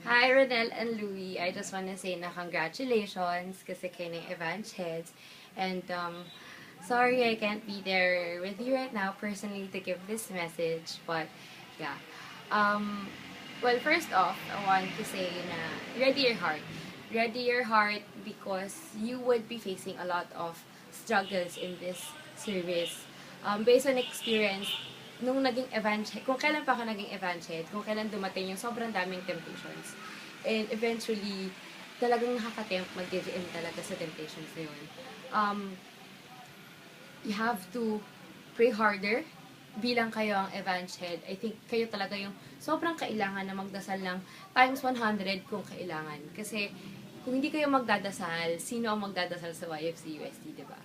Hi, Ronel and Louie. I just want to say na congratulations kasi kayo ng Evans Heads. And sorry I can't be there with you right now personally to give this message. But yeah. Well, first off, I want to say na ready your heart. Ready your heart because you would be facing a lot of struggles in this service. Based on experience, nung naging evangelist, kung kailan pa ako naging evangelist, kung kailan dumating yung sobrang daming temptations. And eventually, talagang nakaka-tempt mag-give in talaga sa temptations na yun. You have to pray harder bilang kayo ang evangelist. I think kayo talaga yung sobrang kailangan na magdasal ng times 100 kung kailangan. Kasi kung hindi kayo magdadasal, sino ang magdadasal sa YFC UST, diba?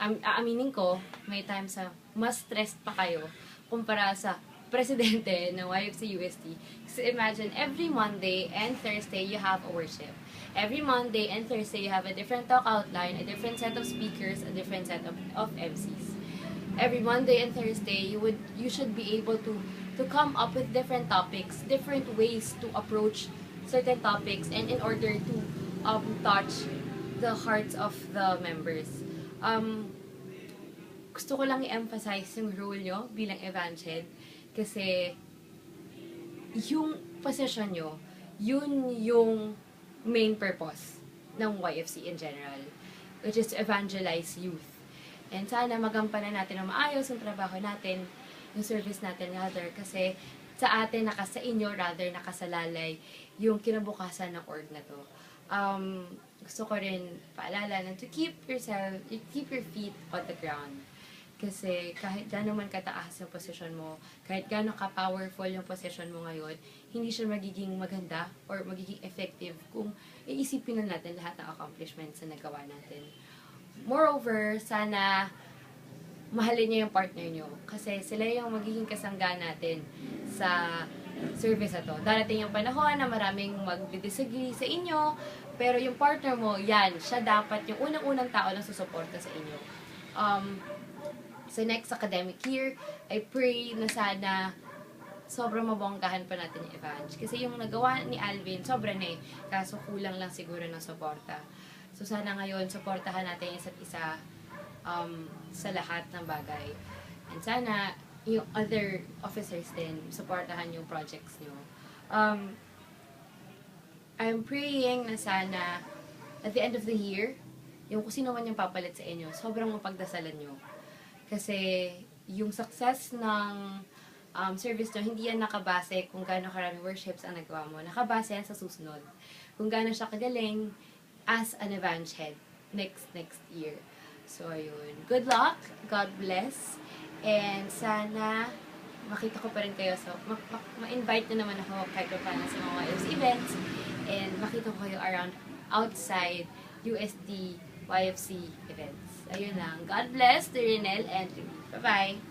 Aaminin ko, may times sa mas stressed pa kayo kumpara sa presidente ng YFC UST. So imagine, every Monday and Thursday, you have a worship. Every Monday and Thursday, you have a different talk outline, a different set of speakers, a different set of MCs. Every Monday and Thursday, you should be able to come up with different topics, different ways to approach certain topics, and in order to touch the hearts of the members. Gusto ko lang i-emphasize yung role nyo bilang evangelist kasi yung position nyo, yun yung main purpose ng YFC in general, which is to evangelize youth. And sana magampanan natin ng maayos yung trabaho natin, yung service natin rather, kasi sa atin, sa inyo rather, nakasalalay yung kinabukasan ng org na to. Gusto ko rin paalala na to keep your feet on the ground. Kasi kahit gaano man kataas yung posisyon mo, kahit gaano ka-powerful yung posisyon mo ngayon, hindi siya magiging maganda or magiging effective kung iisipin na natin lahat ng accomplishments na nagawa natin. Moreover, sana mahalin niyo yung partner niyo. Kasi sila yung magiging kasangga natin sa service na to. Darating yung panahon na maraming mag-disagree sa inyo, pero yung partner mo, yan, siya dapat yung unang-unang tao na susuporta sa inyo. Sa next academic year, I pray na sana sobrang mabonggahan pa natin yung Evans. Kasi yung nagawa ni Alvin, sobra na eh. Kaso kulang lang siguro ng suporta. So sana ngayon, suportahan natin isa't isa sa lahat ng bagay. And sana yung other officers din, suportahan yung projects nyo. I'm praying na sana at the end of the year, yung kung sino man yung papalit sa inyo, sobrang mapagdasalan nyo. Kasi yung success ng service nyo, hindi yan nakabase kung gaano karami worships ang nagawa mo. Nakabase yan sa susunod. Kung gaano siya kagaling as an evangelist next year. So, ayun. Good luck. God bless. And sana makita ko pa rin kayo. So, ma-invite nyo naman ako kahit paano sa mga YFC events. And makita ko kayo around outside USD YFC events. Ayun lang. God bless to Renel and Louie. Bye-bye!